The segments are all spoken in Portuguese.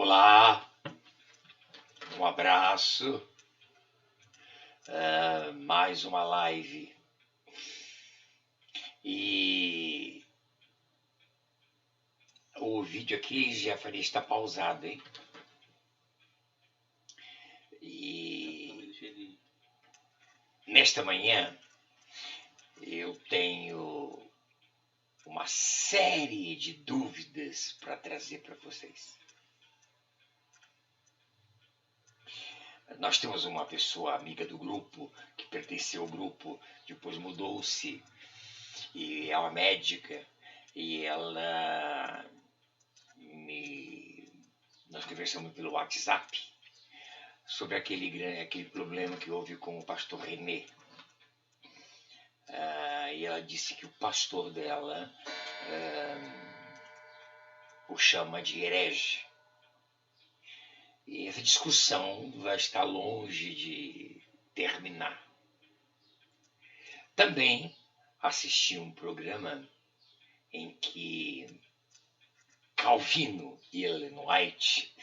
Olá, um abraço, mais uma live. E o vídeo aqui já falei, está pausado, hein? E nesta manhã eu tenho uma série de dúvidas para trazer para vocês. Nós temos uma pessoa amiga do grupo, que pertenceu ao grupo, depois mudou-se, e é uma médica, e nós conversamos pelo WhatsApp sobre aquele problema que houve com o pastor René. E ela disse que o pastor dela o chama de herege. E essa discussão vai estar longe de terminar. Também assisti um programa em que Calvino e Ellen White,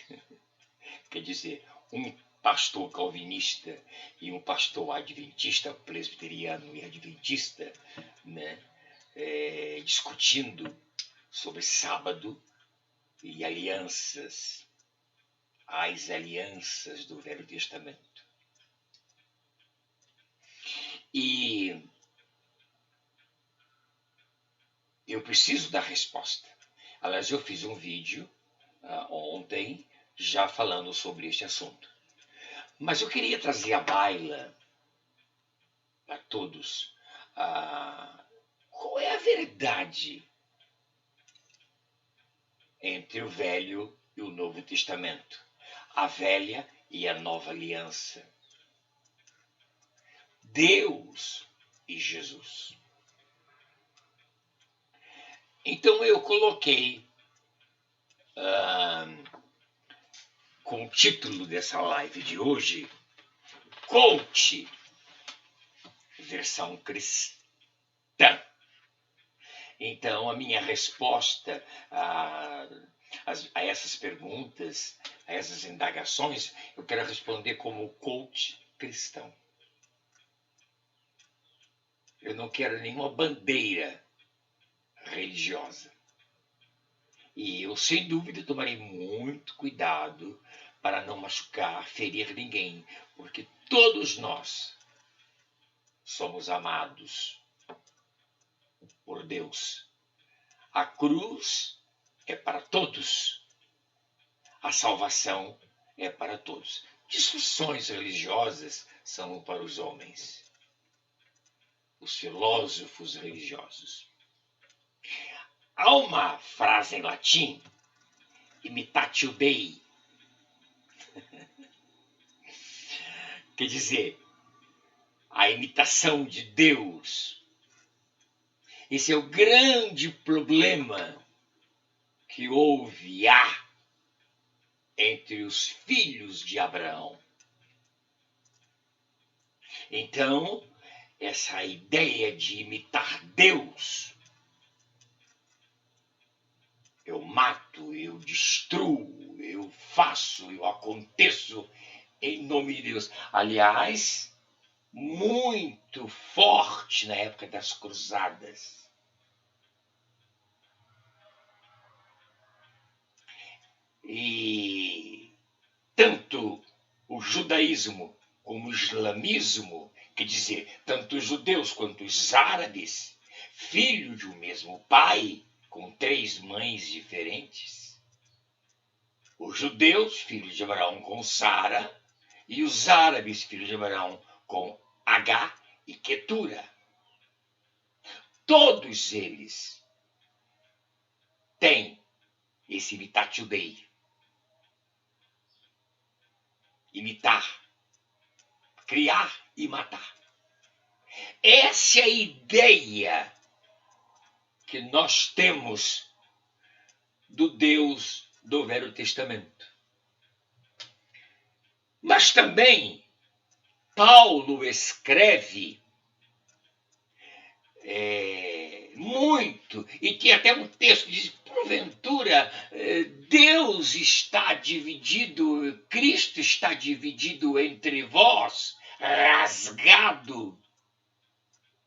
quer dizer, um pastor calvinista e um pastor adventista, presbiteriano e adventista, né, discutindo sobre sábado e as alianças do Velho Testamento. E eu preciso dar resposta. Aliás, eu fiz um vídeo ontem já falando sobre este assunto. Mas eu queria trazer à baila a todos qual é a verdade entre o Velho e o Novo Testamento, a Velha e a Nova Aliança, Deus e Jesus. Então eu coloquei com o título dessa live de hoje, Coach, versão cristã. Então a minha resposta a essas perguntas, a essas indagações, eu quero responder como coach cristão. Eu não quero nenhuma bandeira religiosa. E eu, sem dúvida, tomarei muito cuidado para não machucar, ferir ninguém, porque todos nós somos amados por Deus. A cruz é para todos. A salvação é para todos. Discussões religiosas são para os homens, os filósofos religiosos. Há uma frase em latim, imitatio Dei, quer dizer, a imitação de Deus. Esse é o grande problema que houve e há entre os filhos de Abraão. Então, essa ideia de imitar Deus, eu mato, eu destruo, eu faço, eu aconteço em nome de Deus. Aliás, muito forte na época das cruzadas. E tanto o judaísmo como o islamismo, quer dizer, tanto os judeus quanto os árabes, filhos de um mesmo pai, com 3 mães diferentes. Os judeus, filhos de Abraão com Sara, e os árabes, filhos de Abraão com Agá e Quetura. Todos eles têm esse imitatio Dei. Imitar, criar e matar. Essa é a ideia que nós temos do Deus do Velho Testamento. Mas também Paulo escreve muito, e tem até um texto que diz, por porventura Deus está dividido, Cristo está dividido entre vós, rasgado?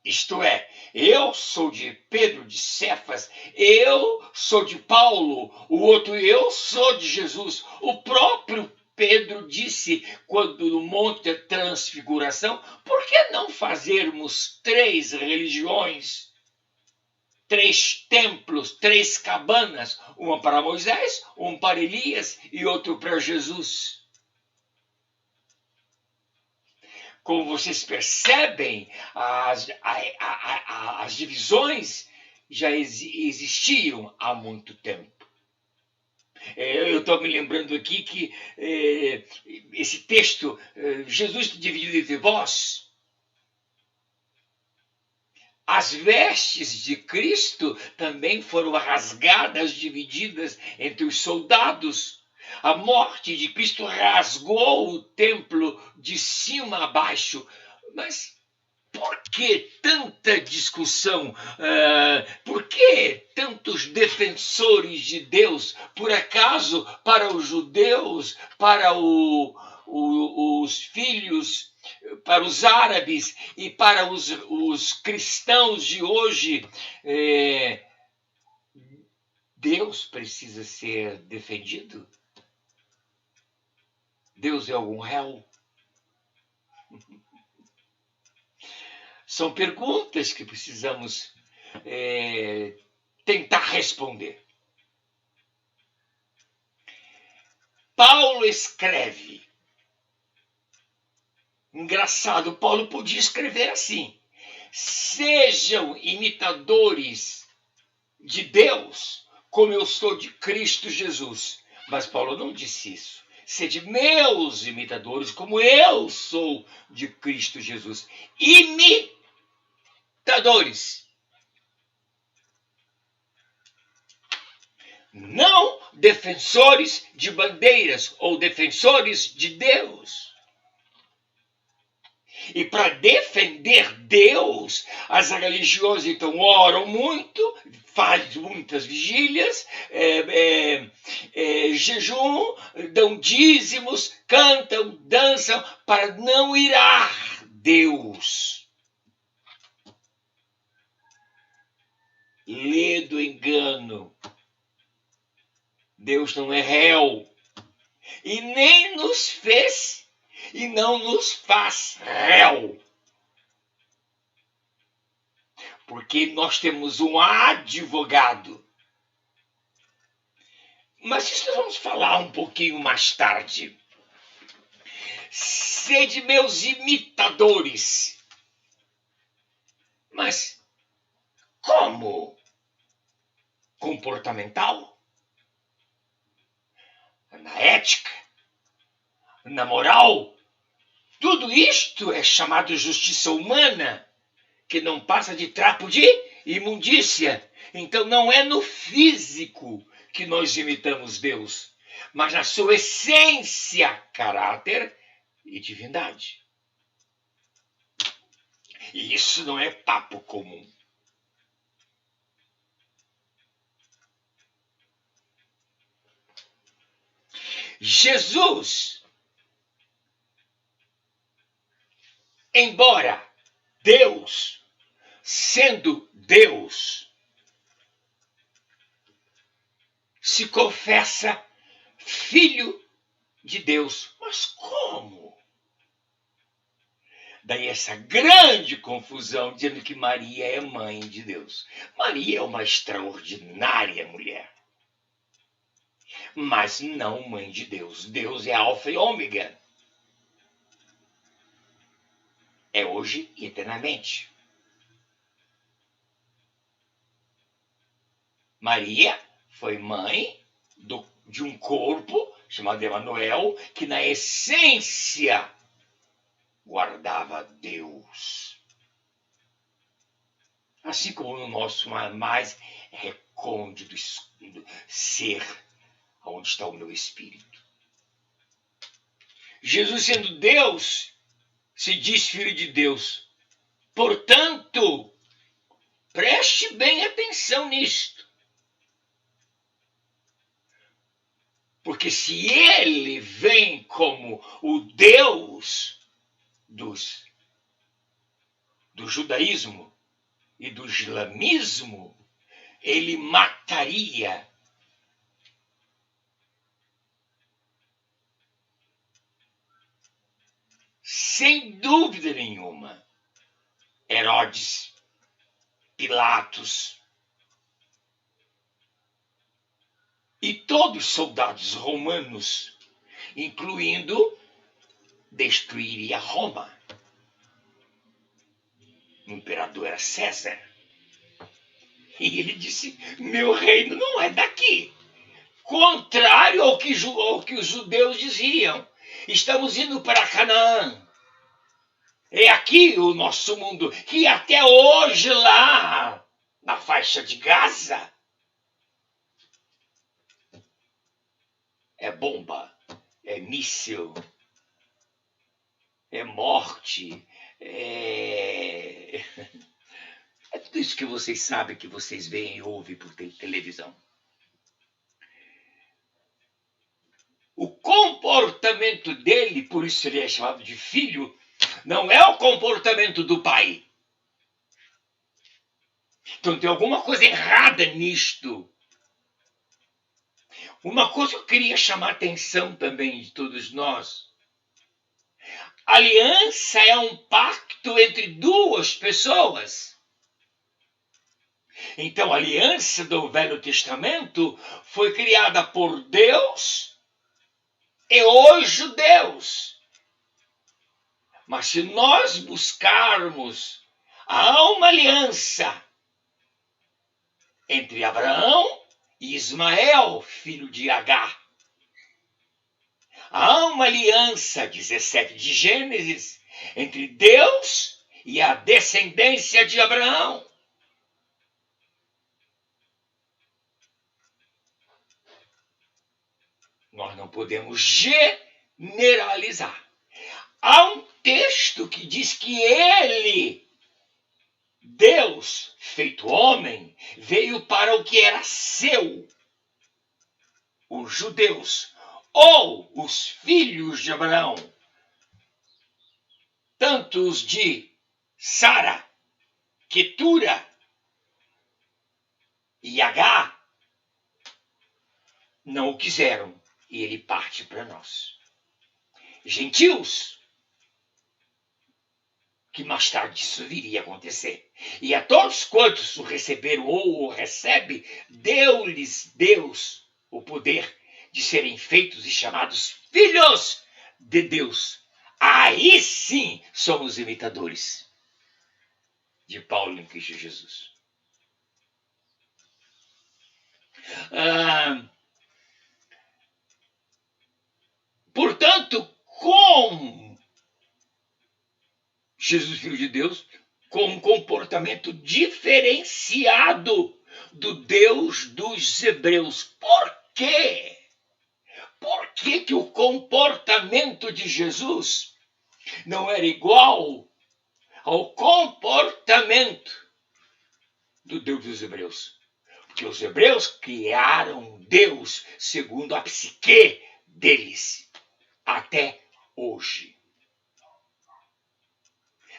Isto é, eu sou de Pedro, de Cefas, eu sou de Paulo, o outro eu sou de Jesus. O próprio Pedro disse, quando no Monte da Transfiguração, por que não fazermos 3 religiões, 3 templos, 3 cabanas, uma para Moisés, um para Elias e outro para Jesus? Como vocês percebem, as divisões já existiam há muito tempo. Eu estou me lembrando aqui que esse texto, Jesus dividido entre vós, as vestes de Cristo também foram rasgadas, divididas entre os soldados. A morte de Cristo rasgou o templo de cima a baixo. Mas por que tanta discussão? Por que tantos defensores de Deus? Por acaso, para os judeus, para os filhos, para os árabes e para os cristãos de hoje, Deus precisa ser defendido? Deus é algum réu? São perguntas que precisamos tentar responder. Paulo escreve. Engraçado, Paulo podia escrever assim: sejam imitadores de Deus, como eu sou de Cristo Jesus. Mas Paulo não disse isso. Sede meus imitadores, como eu sou de Cristo Jesus. Imitadores. Não defensores de bandeiras ou defensores de Deus. E para defender Deus, as religiões então oram muito, fazem muitas vigílias, jejum, dão dízimos, cantam, dançam, para não irar Deus. Lê do engano. Deus não é réu. E nem nos fez e não nos faz réu. Porque nós temos um advogado. Mas isso nós vamos falar um pouquinho mais tarde. Sede meus imitadores. Mas como? Comportamental? Na ética? Na moral? Tudo isto é chamado justiça humana, que não passa de trapo de imundícia. Então não é no físico que nós imitamos Deus, mas na sua essência, caráter e divindade. E isso não é papo comum. Jesus, embora Deus, sendo Deus, se confessa filho de Deus. Mas como? Daí essa grande confusão, dizendo que Maria é mãe de Deus. Maria é uma extraordinária mulher, mas não mãe de Deus. Deus é alfa e ômega. É hoje e eternamente. Maria foi mãe de um corpo chamado Emanuel, que na essência guardava Deus. Assim como no nosso mais recôndito ser, onde está o meu espírito. Jesus, sendo Deus, se diz filho de Deus. Portanto, preste bem atenção nisto. Porque se ele vem como o Deus do judaísmo e do islamismo, ele mataria sem dúvida nenhuma Herodes, Pilatos e todos os soldados romanos, incluindo destruiria Roma. O imperador era César. E ele disse: meu reino não é daqui. Contrário ao que os judeus diziam. Estamos indo para Canaã. É aqui o nosso mundo. Que até hoje lá, na faixa de Gaza, é bomba, é míssil, é morte, é tudo isso que vocês sabem, que vocês veem e ouvem por televisão. O comportamento dele, por isso ele é chamado de filho, não é o comportamento do pai. Então tem alguma coisa errada nisto. Uma coisa que eu queria chamar a atenção também de todos nós. Aliança é um pacto entre duas pessoas. Então a aliança do Velho Testamento foi criada por Deus e os judeus. Mas se nós buscarmos, há uma aliança entre Abraão e Ismael, filho de Agar. Há uma aliança, 17 de Gênesis, entre Deus e a descendência de Abraão. Nós não podemos generalizar. Há um texto que diz que ele, Deus feito homem, veio para o que era seu, os judeus, ou os filhos de Abraão, tanto os de Sara, Quetura e Agar, não o quiseram, e ele parte para nós. Gentios, que mais tarde isso viria a acontecer. E a todos quantos o receberam ou o recebe, deu-lhes Deus o poder de serem feitos e chamados filhos de Deus. Aí sim somos imitadores de Paulo em Cristo Jesus. Portanto, com Jesus, Filho de Deus, com um comportamento diferenciado do Deus dos hebreus. Por quê? Por que o comportamento de Jesus não era igual ao comportamento do Deus dos hebreus? Porque os hebreus criaram Deus segundo a psique deles, até hoje.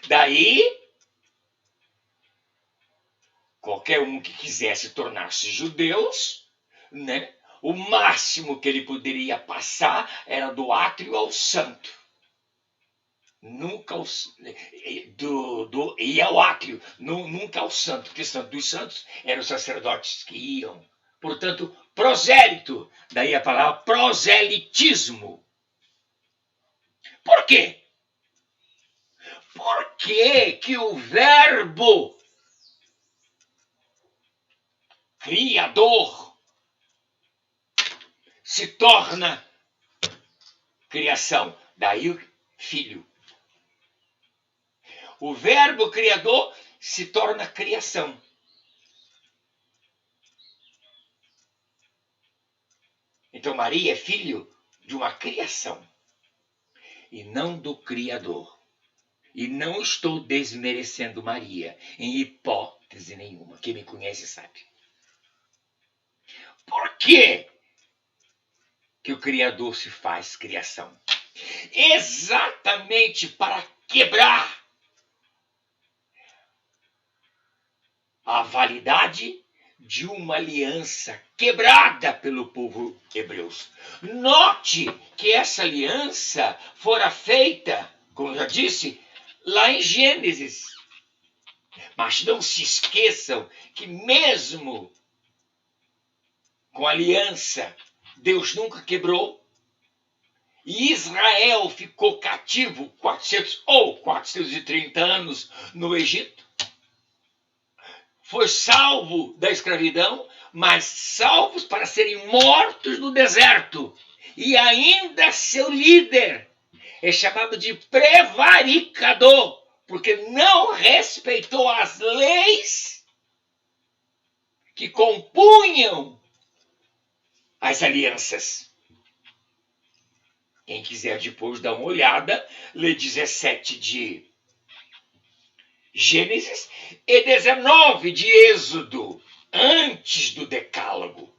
Daí, qualquer um que quisesse tornar-se judeus, né, o máximo que ele poderia passar era do átrio ao santo. Nunca ia ao átrio, nunca ao santo, porque o santo dos santos eram os sacerdotes que iam. Portanto, prosélito, daí a palavra proselitismo. Por quê? Por que o verbo criador se torna criação? Daí o filho. O verbo criador se torna criação. Então Maria é filho de uma criação e não do Criador. E não estou desmerecendo Maria, em hipótese nenhuma. Quem me conhece sabe. Por quê? que o Criador se faz criação. Exatamente para quebrar a validade de uma aliança quebrada pelo povo hebreu. Note que essa aliança fora feita, como eu já disse, lá em Gênesis. Mas não se esqueçam que mesmo com a aliança, Deus nunca quebrou. E Israel ficou cativo 430 anos no Egito. Foi salvo da escravidão, mas salvos para serem mortos no deserto. E ainda seu líder é chamado de prevaricador, porque não respeitou as leis que compunham as alianças. Quem quiser depois dar uma olhada, lê 17 de Gênesis e 19 de Êxodo, antes do Decálogo,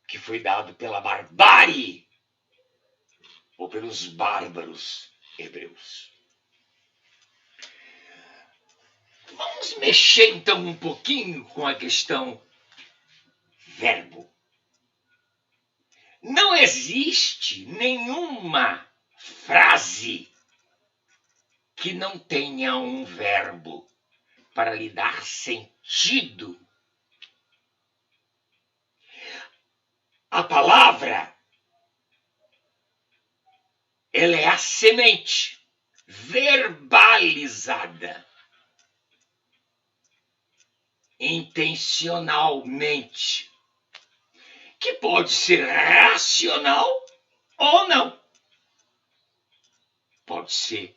que foi dado pela barbárie ou pelos bárbaros hebreus. Vamos mexer então um pouquinho com a questão verbo. Não existe nenhuma frase que não tenha um verbo para lhe dar sentido. A palavra, ela é a semente verbalizada intencionalmente, que pode ser racional ou não. Pode ser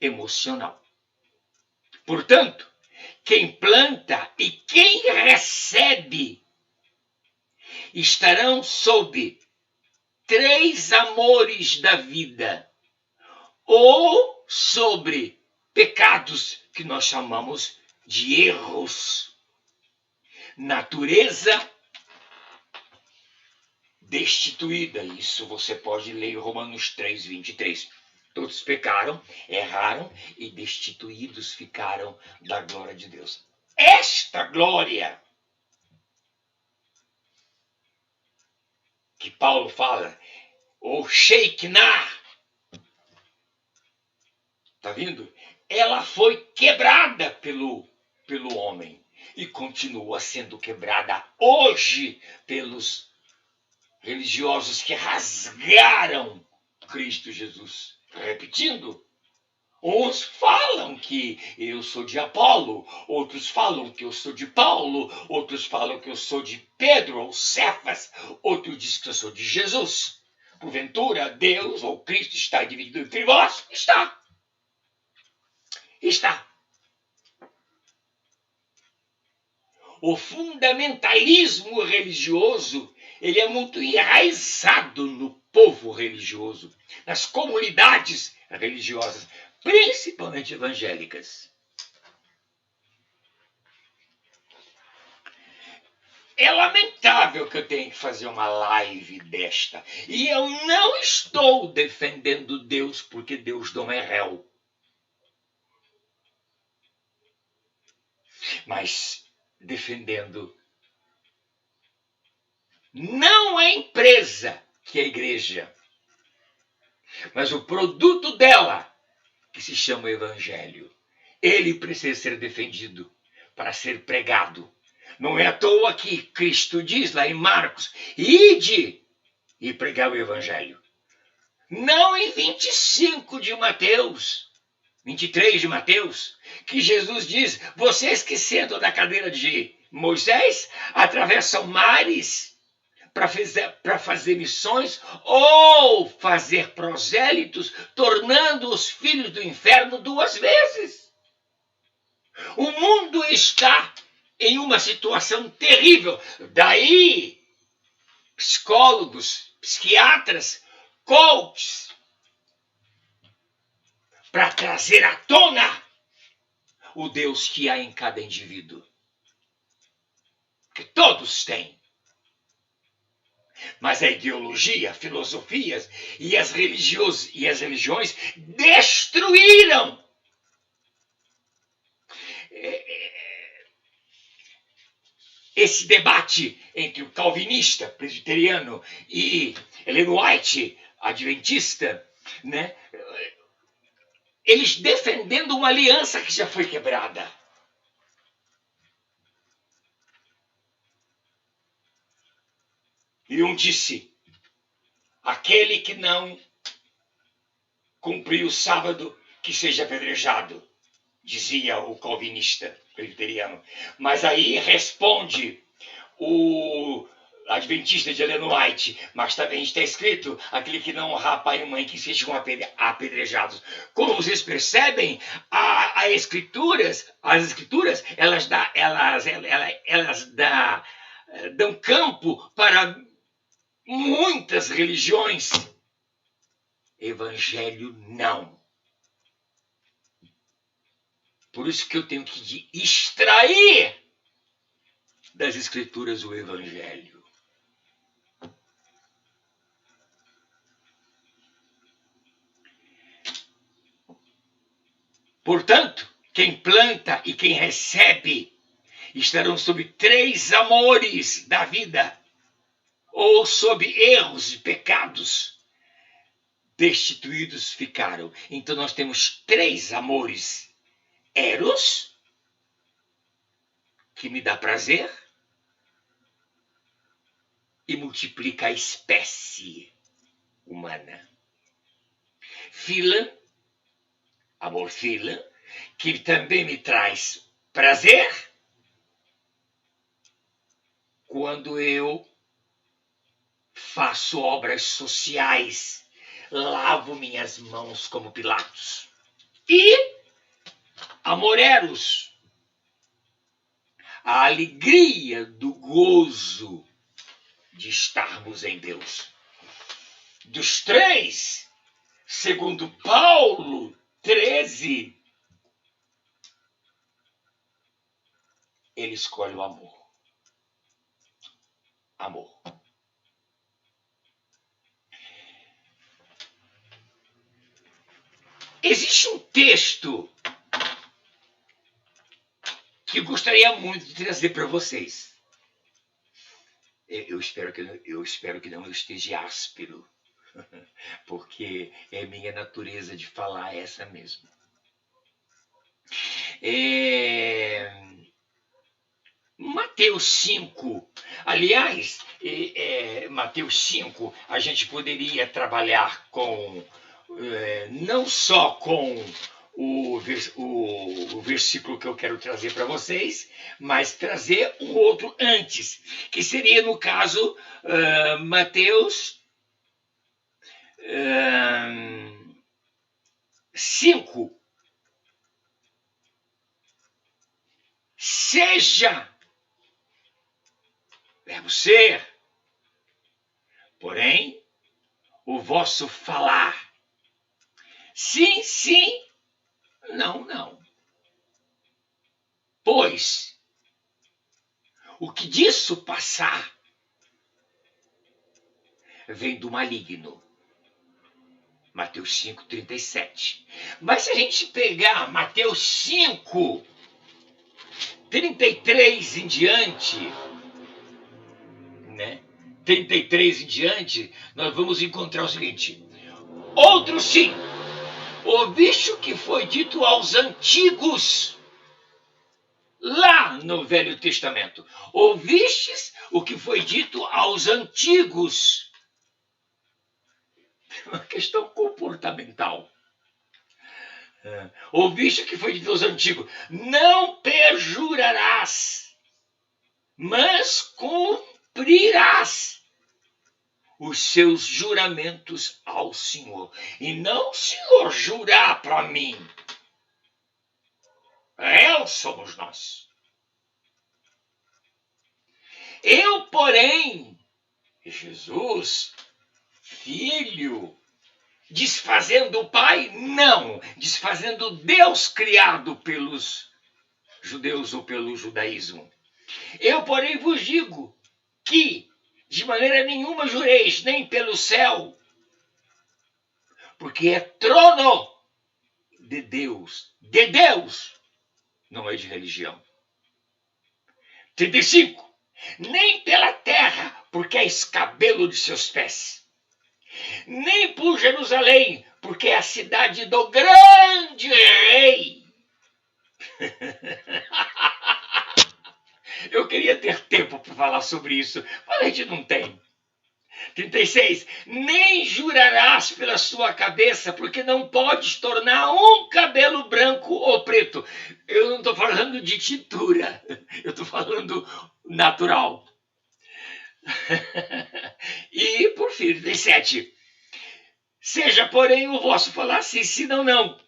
emocional. Portanto, quem planta e quem recebe estarão sob 3 amores da vida, ou sobre pecados que nós chamamos de erros. Natureza destituída. Isso você pode ler em Romanos 3, 23. Todos pecaram, erraram e destituídos ficaram da glória de Deus. Esta glória que Paulo fala, ou Shekinah, tá vendo? Ela foi quebrada pelo homem e continua sendo quebrada hoje pelos religiosos que rasgaram Cristo Jesus. Repetindo, uns falam que eu sou de Apolo, outros falam que eu sou de Paulo, outros falam que eu sou de Pedro ou Cefas, outros dizem que eu sou de Jesus. Porventura, Deus ou Cristo está dividido entre vós? Está. Está. O fundamentalismo religioso, ele é muito enraizado no povo religioso, nas comunidades religiosas, principalmente evangélicas. É lamentável que eu tenha que fazer uma live desta. E eu não estou defendendo Deus, porque Deus não é réu. Mas defendendo não a empresa, que é a igreja, mas o produto dela, que se chama Evangelho. Ele precisa ser defendido para ser pregado. Não é à toa que Cristo diz lá em Marcos, ide e pregar o Evangelho. Não em 25 de Mateus, 23 de Mateus, que Jesus diz, vocês que sentam na cadeira de Moisés, atravessam mares para fazer missões ou fazer prosélitos, tornando os filhos do inferno 2 vezes. O mundo está em uma situação terrível. Daí, psicólogos, psiquiatras, coaches, para trazer à tona o Deus que há em cada indivíduo. Que todos têm. Mas a ideologia, a filosofias e as religiões destruíram esse debate entre o calvinista, presbiteriano, e Ellen White, adventista, né? Eles defendendo uma aliança que já foi quebrada. E um disse: aquele que não cumpriu o sábado, que seja apedrejado, dizia o calvinista presbiteriano. Mas aí responde o adventista de Ellen White, mas também está escrito: aquele que não honrar pai e mãe, que sejam apedrejados. Como vocês percebem, as escrituras, dão campo para muitas religiões. Evangelho não. Por isso que eu tenho que extrair das escrituras o evangelho. Portanto, quem planta e quem recebe estarão sob 3 amores da vida, ou sob erros e pecados. Destituídos ficaram. Então nós temos 3 amores. Eros, que me dá prazer e multiplica a espécie humana. Philia, amor philia, que também me traz prazer quando eu faço obras sociais, lavo minhas mãos como Pilatos. E amor eros, a alegria do gozo de estarmos em Deus. Dos 3, segundo Paulo 13, ele escolhe o amor. Amor. Existe um texto que eu gostaria muito de trazer para vocês. Eu espero que não esteja áspero, porque é minha natureza de falar essa mesmo. Mateus 5. Aliás, Mateus 5, a gente poderia trabalhar com, não só com o versículo que eu quero trazer para vocês, mas trazer um outro antes, que seria, no caso, Mateus 5. Seja, verbo ser, porém, o vosso falar. Sim, sim, não, não. Pois, o que disso passar vem do maligno. Mateus 5:37. Mas se a gente pegar Mateus 5:33 em diante, né? 33 em diante, nós vamos encontrar o seguinte: outro sim, ouviste o que foi dito aos antigos, lá no Velho Testamento. Ouvistes o que foi dito aos antigos. Uma questão comportamental. Ouviste o que foi dito aos antigos: não perjurarás, mas cumprirás os seus juramentos ao Senhor. E não o Senhor jurar para mim. Somos nós. Eu, porém, Jesus, Filho, desfazendo o Pai? Não, desfazendo Deus criado pelos judeus ou pelo judaísmo. Eu, porém, vos digo que de maneira nenhuma jureis, nem pelo céu, porque é trono de Deus, não é de religião. 35. Nem pela terra, porque é escabelo de seus pés, nem por Jerusalém, porque é a cidade do grande rei. Eu queria ter tempo para falar sobre isso, mas a gente não tem. 36. Nem jurarás pela sua cabeça, porque não podes tornar um cabelo branco ou preto. Eu não estou falando de tintura, eu estou falando natural. E, por fim, 37. Seja, porém, o vosso falar sim, senão não.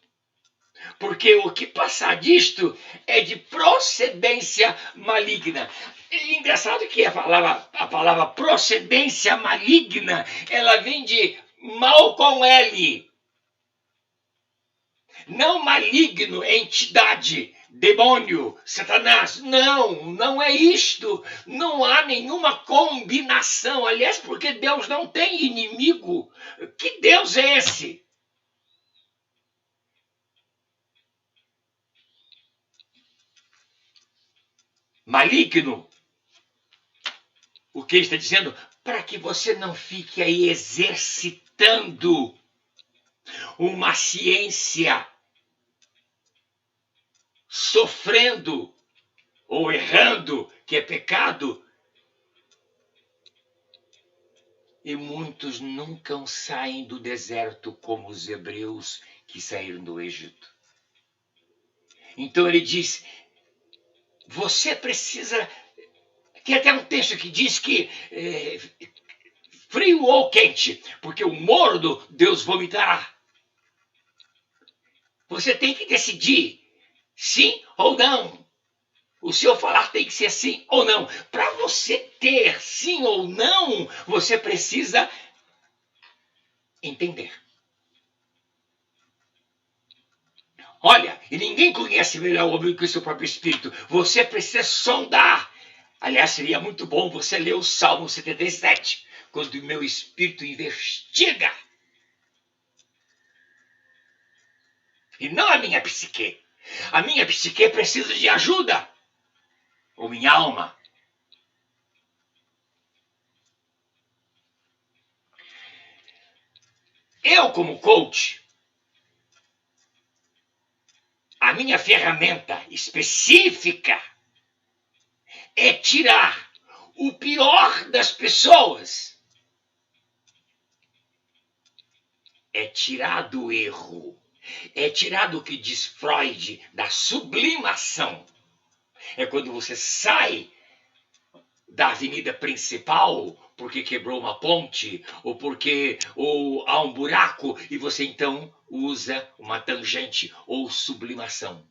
Porque o que passar disto é de procedência maligna. E engraçado que a palavra procedência maligna, ela vem de mal com L. Não maligno, entidade, demônio, Satanás. Não é isto. Não há nenhuma combinação. Aliás, porque Deus não tem inimigo. Que Deus é esse? Maligno. O que ele está dizendo? Para que você não fique aí exercitando uma ciência, sofrendo ou errando, que é pecado. E muitos nunca saem do deserto como os hebreus que saíram do Egito. Então ele diz, você precisa... Tem até um texto que diz que frio ou quente, porque o morno Deus vomitará. Você tem que decidir sim ou não. O seu falar tem que ser sim ou não. Para você ter sim ou não, você precisa entender. Olha, e ninguém conhece melhor o homem que o seu próprio espírito. Você precisa sondar. Aliás, seria muito bom você ler o Salmo 77, quando o meu espírito investiga. E não a minha psique. A minha psique precisa de ajuda. Ou minha alma. Eu, como coach, a minha ferramenta específica é tirar o pior das pessoas. É tirar do erro. É tirar do que diz Freud, da sublimação. É quando você sai da avenida principal porque quebrou uma ponte ou há um buraco e você então usa uma tangente ou sublimação.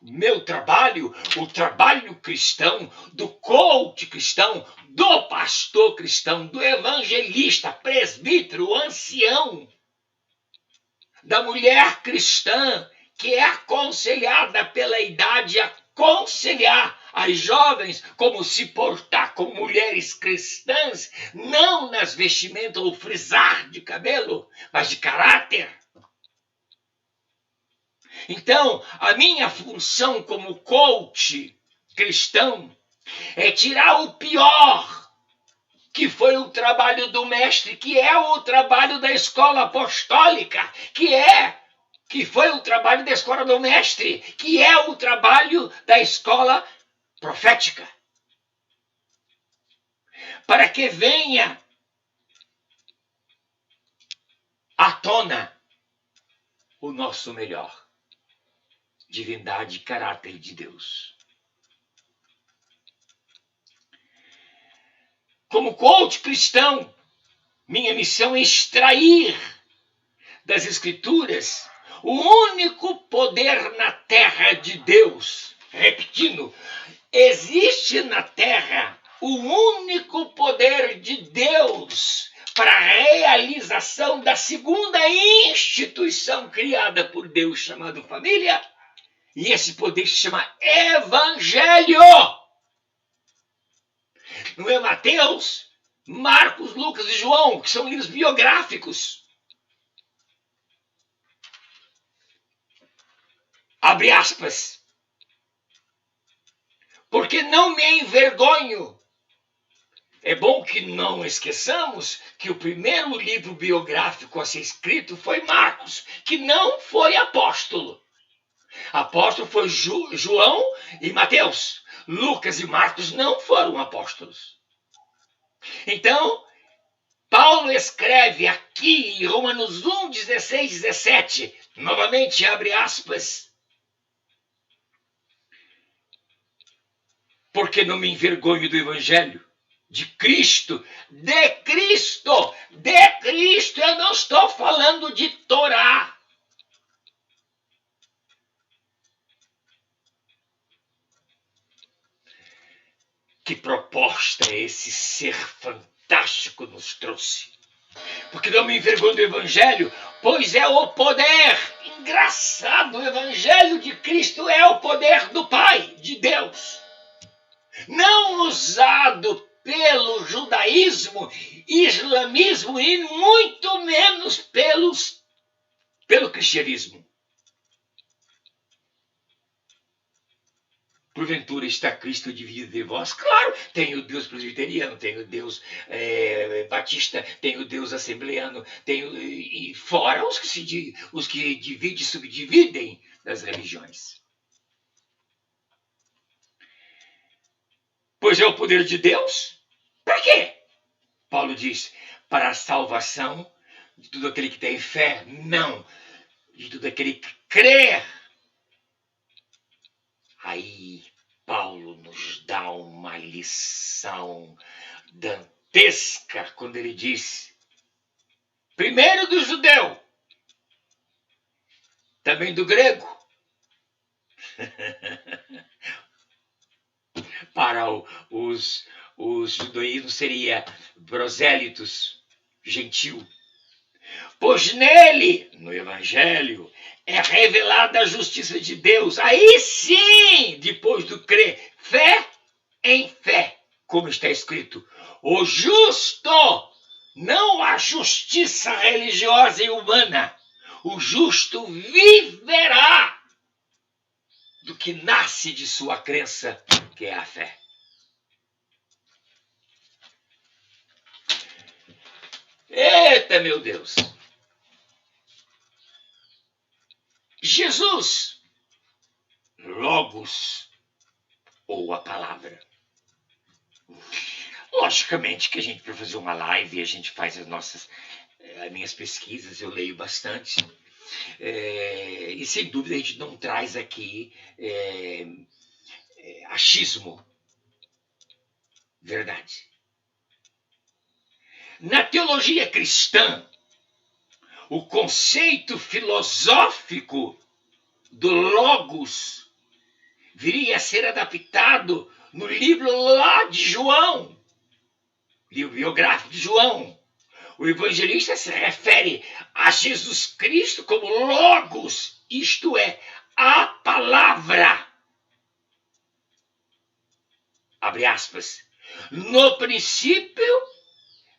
Meu trabalho, o trabalho cristão, do coach cristão, do pastor cristão, do evangelista, presbítero, ancião, da mulher cristã que é aconselhada pela idade, aconselhar as jovens como se portar como mulheres cristãs, não nas vestimentas ou frisar de cabelo, mas de caráter. Então, a minha função como coach cristão é tirar o pior, que foi o trabalho do mestre, que é o trabalho da escola apostólica, que foi o trabalho da escola do mestre, que é o trabalho da escola profética. Para que venha à tona o nosso melhor. Divindade e caráter de Deus. Como coach cristão, minha missão é extrair das Escrituras o único poder na terra de Deus. Repetindo, existe na terra o único poder de Deus para a realização da segunda instituição criada por Deus, chamada família. E esse poder se chama Evangelho. Não é Mateus, Marcos, Lucas e João, que são livros biográficos. Abre aspas. Porque não me envergonho. É bom que não esqueçamos que o primeiro livro biográfico a ser escrito foi Marcos, que não foi apóstolo. Apóstolo foi João e Mateus. Lucas e Marcos não foram apóstolos. Então, Paulo escreve aqui em Romanos 1, 16, 17, novamente abre aspas. Porque não me envergonho do evangelho de Cristo, de Cristo, de Cristo. Eu não estou falando de Torá. Que proposta esse ser fantástico nos trouxe? Porque não me envergonho do evangelho, pois é o poder. Engraçado, o evangelho de Cristo é o poder do Pai, de Deus. Não usado pelo judaísmo, islamismo e muito menos pelo cristianismo. Porventura está Cristo dividido de vós? Claro, tem o Deus presbiteriano, tem o Deus batista, tem o Deus assembleano, e fora os que dividem e subdividem das religiões. Pois é o poder de Deus. Para quê? Paulo diz, para a salvação de todo aquele que tem fé, não, de todo aquele que crê. Aí Paulo nos dá uma lição dantesca quando ele diz, primeiro do judeu, também do grego. Para os judaísmos seria prosélitos, gentil. Pois nele, no evangelho, é revelada a justiça de Deus. Aí sim, depois do crer, fé em fé, como está escrito. O justo, não a justiça religiosa e humana. O justo viverá do que nasce de sua crença, que é a fé. Eita, meu Deus! Jesus, Logos, ou a palavra. Logicamente que a gente, para fazer uma live, a gente faz as minhas pesquisas, eu leio bastante. E sem dúvida a gente não traz aqui achismo. Verdade. Na teologia cristã, o conceito filosófico do Logos viria a ser adaptado no livro lá de João, livro biográfico de João. O evangelista se refere a Jesus Cristo como Logos, isto é, a palavra. Abre aspas. No princípio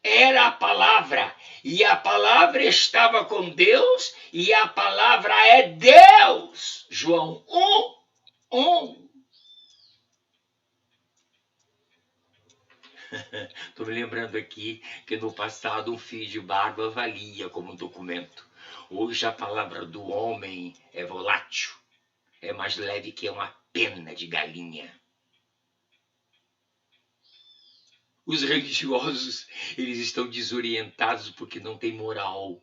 era a palavra, e a palavra estava com Deus, e a palavra é Deus. João 1. Estou me lembrando aqui que no passado um fio de barba valia como documento. Hoje a palavra do homem é volátil, é mais leve que uma pena de galinha. Os religiosos, eles estão desorientados porque não têm moral.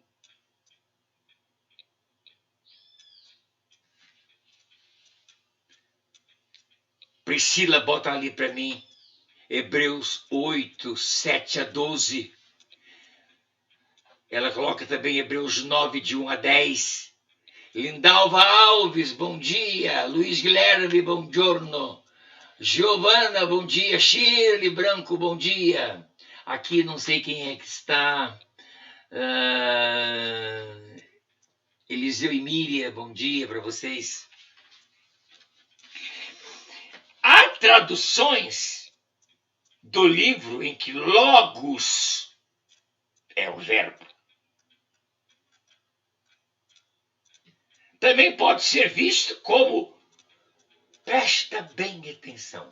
Priscila, bota ali para mim. Hebreus 8, 7 a 12. Ela coloca também Hebreus 9, de 1 a 10. Lindalva Alves, bom dia. Luiz Guilherme, bom giorno. Giovana, bom dia. Shirley Branco, bom dia. Aqui não sei quem é que está. Eliseu e Miriam, bom dia para vocês. Há traduções do livro em que logos é o verbo. Também pode ser visto como, presta bem atenção,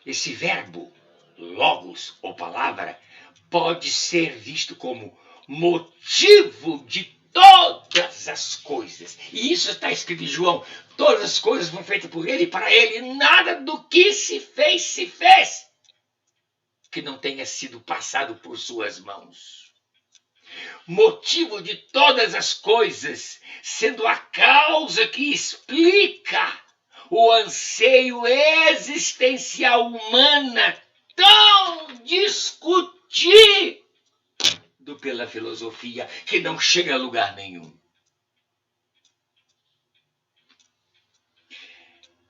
esse verbo, logos ou palavra, pode ser visto como motivo de todas as coisas. E isso está escrito em João. Todas as coisas foram feitas por ele e para ele. Nada do que se fez que não tenha sido passado por suas mãos. Motivo de todas as coisas, sendo a causa que explica o anseio existencial humana tão discutido pela filosofia, que não chega a lugar nenhum.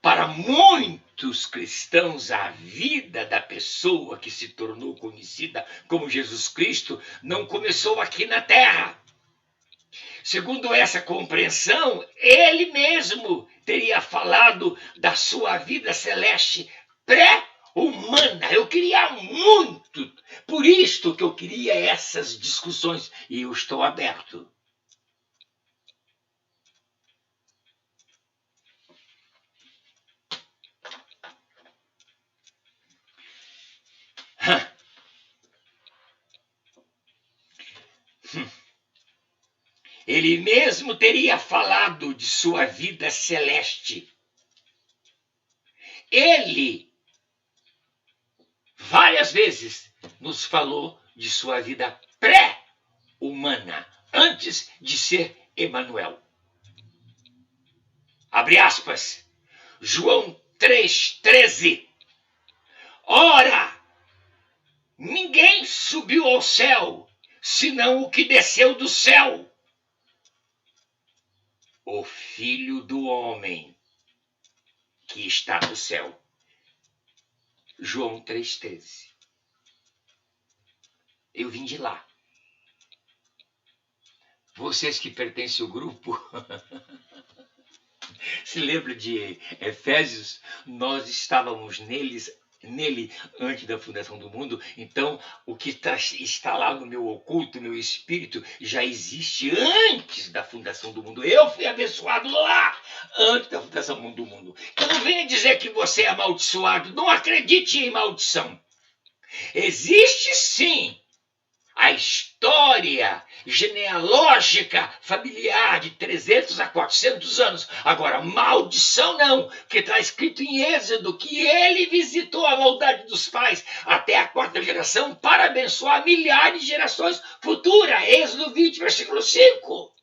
Para muitos cristãos, a vida da pessoa que se tornou conhecida como Jesus Cristo não começou aqui na Terra. Segundo essa compreensão, ele mesmo teria falado da sua vida celeste pré-humana. Eu queria muito, por isto que eu queria essas discussões, e eu estou aberto. Ele mesmo teria falado de sua vida celeste. Ele, várias vezes, nos falou de sua vida pré-humana, antes de ser Emanuel. Abre aspas, João 3,13. Ora, ninguém subiu ao céu, senão o que desceu do céu, o Filho do Homem que está no céu. João 3,13. Eu vim de lá. Vocês que pertencem ao grupo, se lembra de Efésios? Nós estávamos nele antes da fundação do mundo. Então, o que está lá no meu oculto, meu espírito, já existe antes da fundação do mundo. Eu fui abençoado lá, antes da fundação do mundo. Então, não venha dizer que você é amaldiçoado. Não acredite em maldição. Existe sim a história genealógica familiar de 300 a 400 anos. Agora, maldição não, porque está escrito em Êxodo que ele visitou a maldade dos pais até a 4ª geração para abençoar milhares de gerações futuras. Êxodo 20, versículo 5.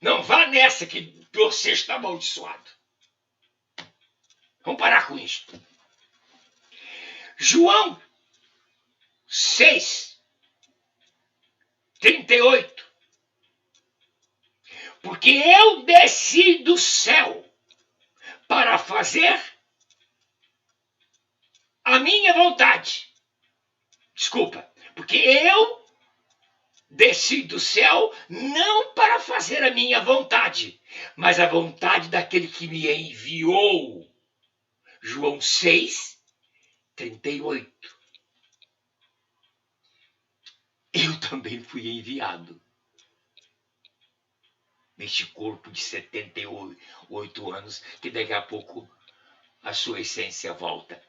Não vá nessa que você está amaldiçoado. Vamos parar com isso. João 6:38. Porque eu desci do céu para fazer a minha vontade. Desculpa. Porque eu desci do céu não para fazer a minha vontade, mas a vontade daquele que me enviou. João 6:38. Eu também fui enviado neste corpo de 78 anos, que daqui a pouco a sua essência volta.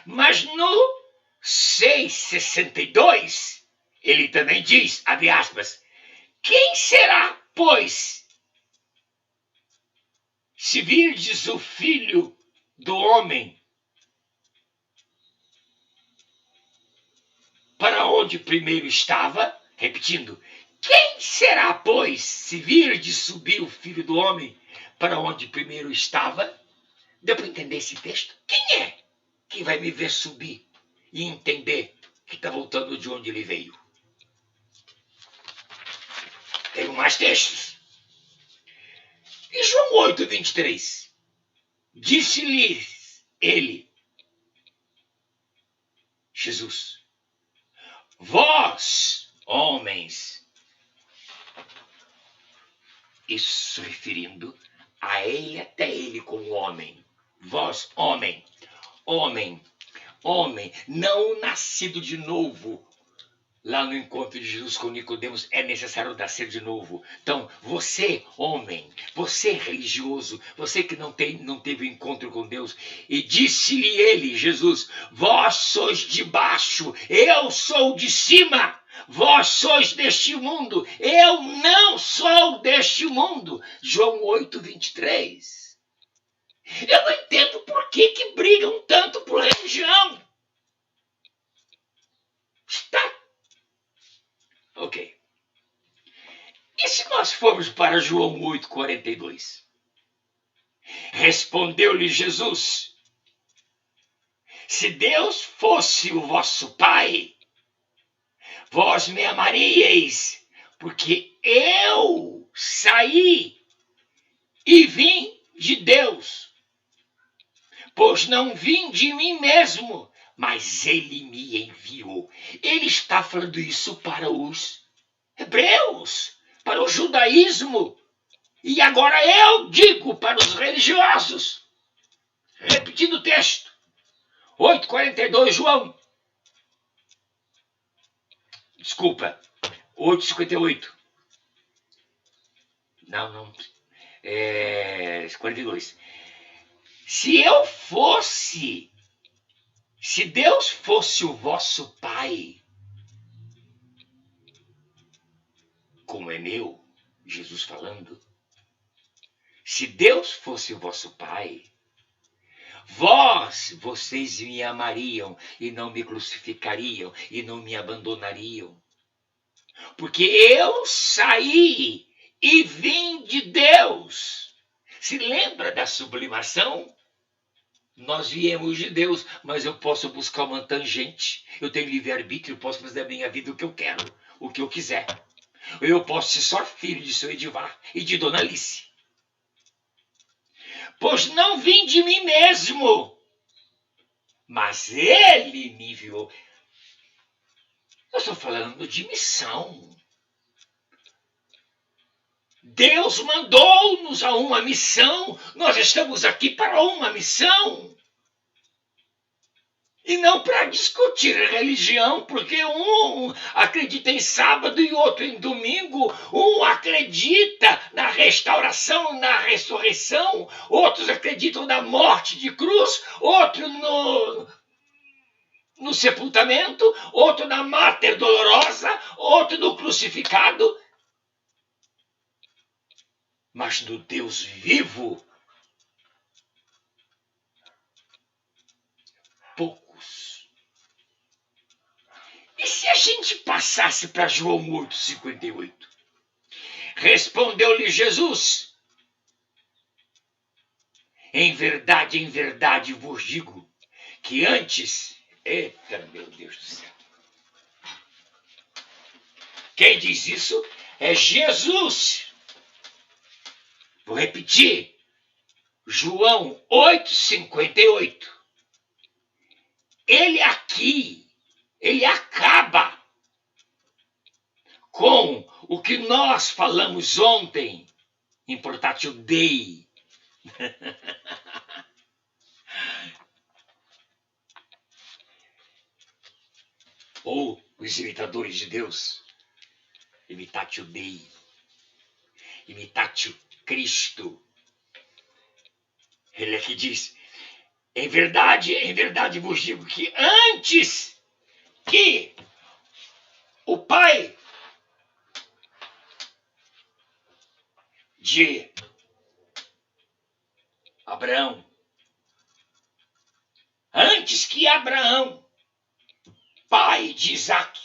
Mas no 6:62, ele também diz, abre aspas, quem será, pois, se virdes o Filho do Homem, para onde primeiro estava? Repetindo, quem será, pois, se virdes subir o Filho do Homem para onde primeiro estava? Deu para entender esse texto? Quem é que vai me ver subir e entender que está voltando de onde ele veio? Tenho mais textos. E João 8:23. Disse-lhes ele, Jesus, vós, homens, isso referindo a ele, até ele como homem, Vós, homem, não nascido de novo. Lá no encontro de Jesus com Nicodemos, é necessário nascer de novo. Então, você, homem, você religioso, você que não teve encontro com Deus, e disse-lhe ele, Jesus, vós sois de baixo, eu sou de cima. Vós sois deste mundo, eu não sou deste mundo. João 8:23. Eu não entendo por que brigam tanto por religião. Está. Ok. E se nós formos para João 8:42? Respondeu-lhe Jesus, se Deus fosse o vosso Pai, vós me amaríeis, porque eu saí e vim de Deus, pois não vim de mim mesmo, mas ele me enviou. Ele está falando isso para os hebreus, para o judaísmo. E agora eu digo para os religiosos, repetindo o texto, 8:42, João. Desculpa, 8:58. Não, 42. Se Deus fosse o vosso Pai, como é meu, Jesus falando, se Deus fosse o vosso Pai, vocês me amariam e não me crucificariam e não me abandonariam. Porque eu saí e vim de Deus. Se lembra da sublimação? Nós viemos de Deus, mas eu posso buscar uma tangente. Eu tenho livre-arbítrio, eu posso fazer da minha vida o que eu quero, o que eu quiser. Eu posso ser só filho de seu Edivar e de Dona Alice. Pois não vim de mim mesmo, mas ele me enviou. Eu estou falando de missão. Deus mandou-nos a uma missão. Nós estamos aqui para uma missão. E não para discutir religião, porque um acredita em sábado e outro em domingo. Um acredita na restauração, na ressurreição. Outros acreditam na morte de cruz. Outro no sepultamento. Outro na Mater Dolorosa. Outro no crucificado. Mas no Deus vivo, poucos. E se a gente passasse para João 8:58? Respondeu-lhe Jesus, em verdade vos digo, que antes... Eita, meu Deus do céu. Quem diz isso é Jesus. Vou repetir. João 8:58. Ele acaba com o que nós falamos ontem em Portátil Dei. Ou os imitadores de Deus. Imitatio Dei. Imitatio Cristo. Ele aqui diz, em verdade vos digo que antes que o pai de Abraão, antes que Abraão, pai de Isaac,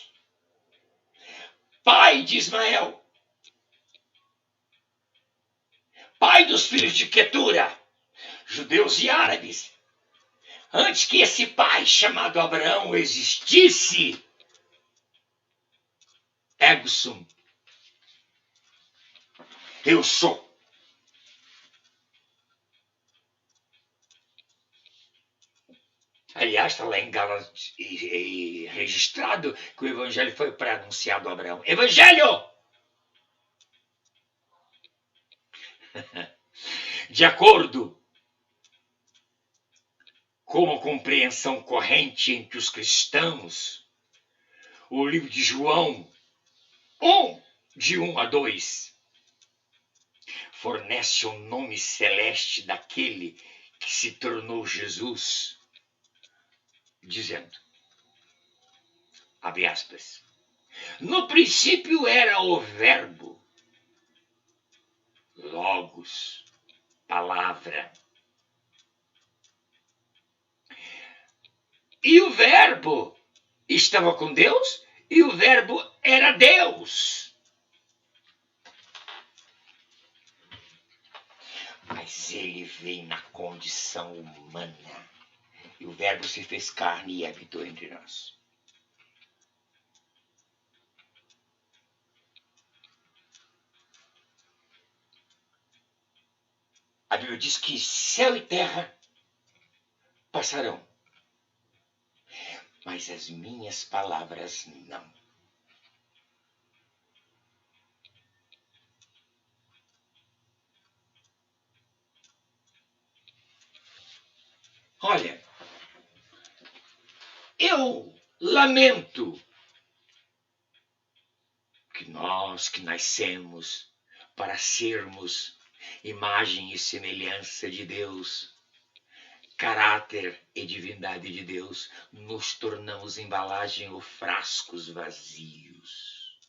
pai de Ismael, pai dos filhos de Quetura, judeus e árabes, antes que esse pai chamado Abraão existisse, ego sum, eu sou. Aliás, está lá em Gálatas registrado que o evangelho foi pré-anunciado a Abraão. Evangelho! De acordo como compreensão corrente entre os cristãos, o livro de João 1, de 1 a 2, fornece o nome celeste daquele que se tornou Jesus, dizendo, abre aspas, no princípio era o Verbo, Logos, palavra. E o Verbo estava com Deus e o Verbo era Deus. Mas ele veio na condição humana e o Verbo se fez carne e habitou entre nós. A Bíblia diz que céu e terra passarão, mas as minhas palavras não. Olha, eu lamento que nós que nascemos para sermos imagem e semelhança de Deus, caráter e divindade de Deus, nos tornamos embalagem ou frascos vazios,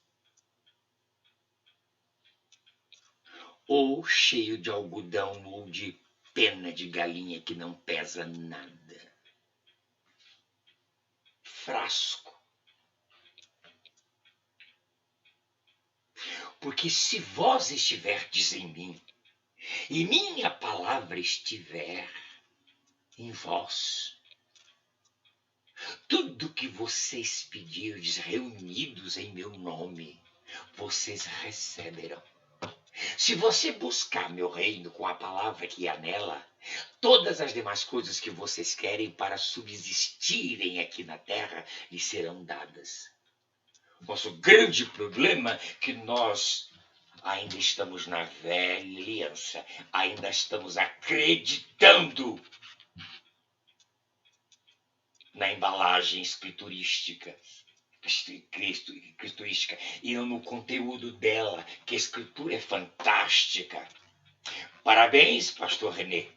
ou cheio de algodão ou de pena de galinha que não pesa nada. Frasco. Porque se vós estiverdes em mim, e minha palavra estiver em vós, tudo que vocês pedirdes reunidos em meu nome, vocês receberão. Se você buscar meu reino com a palavra que há nela, todas as demais coisas que vocês querem para subsistirem aqui na terra lhes serão dadas. O nosso grande problema é que nós ainda estamos na velha aliança, ainda estamos acreditando na embalagem escriturística e não no conteúdo dela, que a escritura é fantástica. Parabéns, pastor René.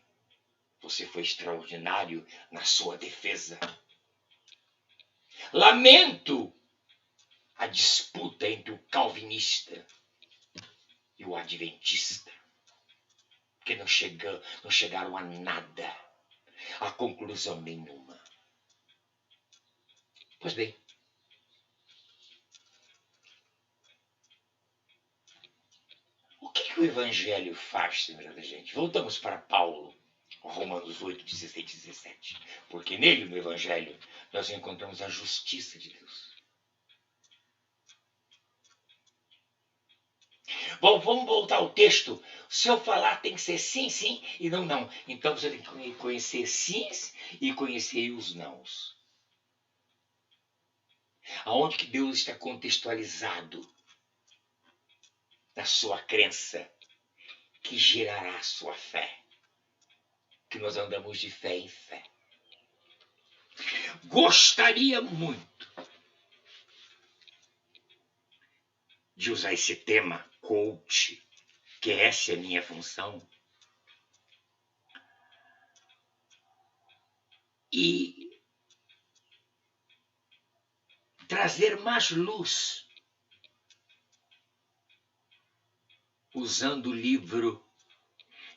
Você foi extraordinário na sua defesa. Lamento a disputa entre o calvinista e o adventista, que não chegaram a nada, a conclusão nenhuma. Pois bem, o que o Evangelho faz, senhora gente? Voltamos para Paulo, Romanos 8, 16 e 17. Porque nele, no Evangelho, nós encontramos a justiça de Deus. Bom, vamos voltar ao texto. Se eu falar, tem que ser sim, sim e não, não. Então você tem que conhecer sims e conhecer os nãos. Aonde que Deus está contextualizado na sua crença, que gerará a sua fé. Que nós andamos de fé em fé. Gostaria muito de usar esse tema, coach, que essa é a minha função, e trazer mais luz, usando o livro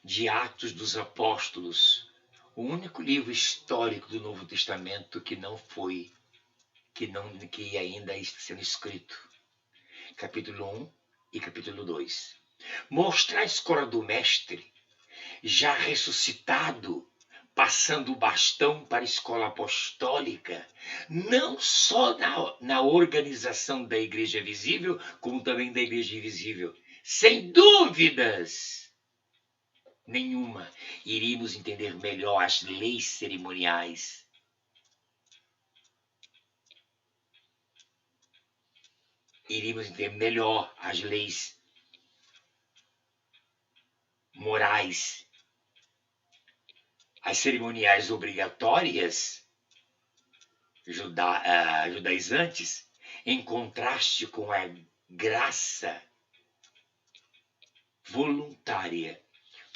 de Atos dos Apóstolos, o único livro histórico do Novo Testamento que ainda está sendo escrito. Capítulo 1 e capítulo 2. Mostrar a escola do mestre, já ressuscitado, passando o bastão para a escola apostólica, não só na organização da igreja visível, como também da igreja invisível. Sem dúvidas nenhuma, iríamos entender melhor as leis cerimoniais. Iríamos entender melhor as leis morais, as cerimoniais obrigatórias judaizantes, em contraste com a graça voluntária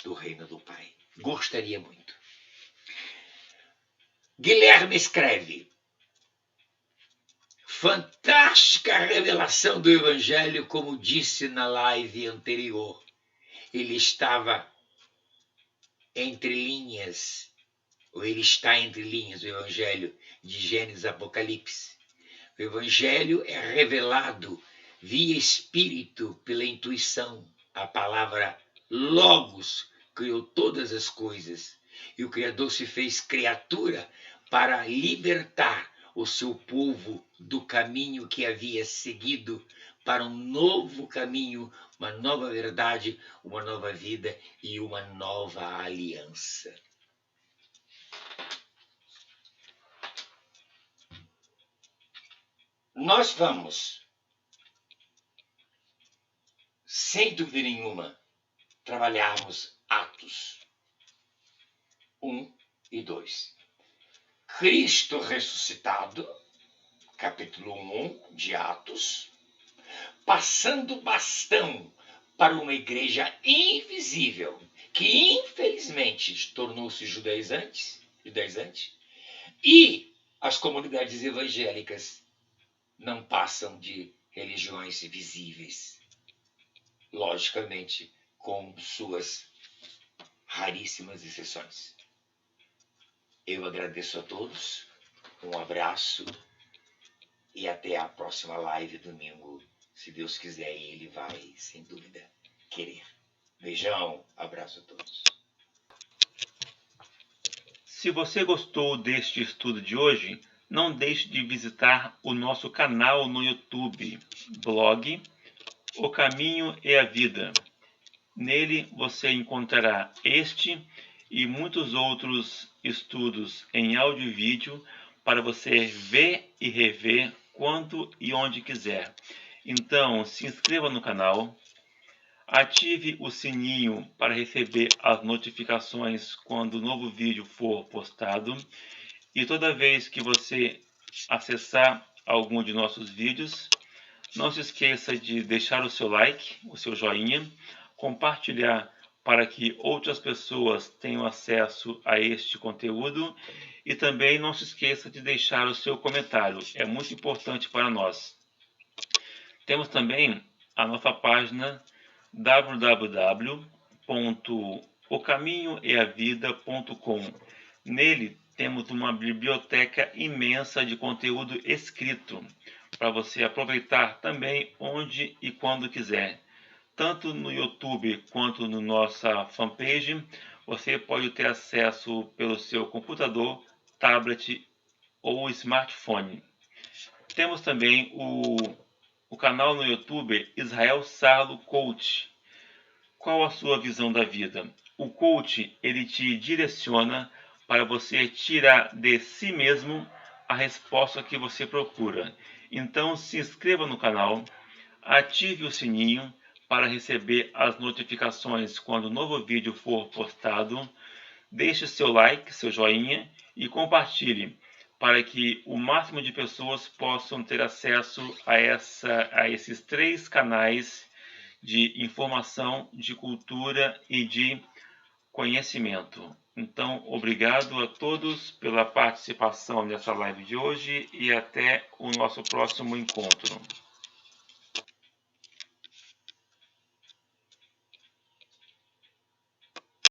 do reino do Pai. Gostaria muito. Guilherme escreve: fantástica revelação do Evangelho, como disse na live anterior. Ele estava entre linhas, ou ele está entre linhas, o Evangelho de Gênesis e Apocalipse. O Evangelho é revelado via Espírito, pela intuição. A palavra Logos criou todas as coisas. E o Criador se fez criatura para libertar o seu povo do caminho que havia seguido para um novo caminho, uma nova verdade, uma nova vida e uma nova aliança. Nós vamos, sem dúvida nenhuma, trabalharmos Atos 1 e 2. Cristo ressuscitado, capítulo 1 de Atos, passando bastão para uma igreja invisível, que infelizmente tornou-se judaizante, e as comunidades evangélicas não passam de religiões visíveis, logicamente com suas raríssimas exceções. Eu agradeço a todos, um abraço e até a próxima live domingo, se Deus quiser, e Ele vai, sem dúvida, querer. Beijão, abraço a todos. Se você gostou deste estudo de hoje, não deixe de visitar o nosso canal no YouTube, blog O Caminho e a Vida. Nele você encontrará este e muitos outros estudos em áudio e vídeo para você ver e rever quando e onde quiser. Então, se inscreva no canal, ative o sininho para receber as notificações quando o novo vídeo for postado. E toda vez que você acessar algum de nossos vídeos, não se esqueça de deixar o seu like, o seu joinha, compartilhar para que outras pessoas tenham acesso a este conteúdo e também não se esqueça de deixar o seu comentário, é muito importante para nós. Temos também a nossa página www.ocaminhoeavida.com. Nele temos uma biblioteca imensa de conteúdo escrito para você aproveitar também onde e quando quiser. Tanto no YouTube quanto na nossa fanpage, você pode ter acesso pelo seu computador, tablet ou smartphone. Temos também o canal no YouTube Israel Sarlo Coach. Qual a sua visão da vida? O coach, ele te direciona para você tirar de si mesmo a resposta que você procura. Então se inscreva no canal, ative o sininho para receber as notificações quando o novo vídeo for postado. Deixe seu like, seu joinha e compartilhe para que o máximo de pessoas possam ter acesso a esses 3 canais de informação, de cultura e de conhecimento. Então, obrigado a todos pela participação nessa live de hoje e até o nosso próximo encontro.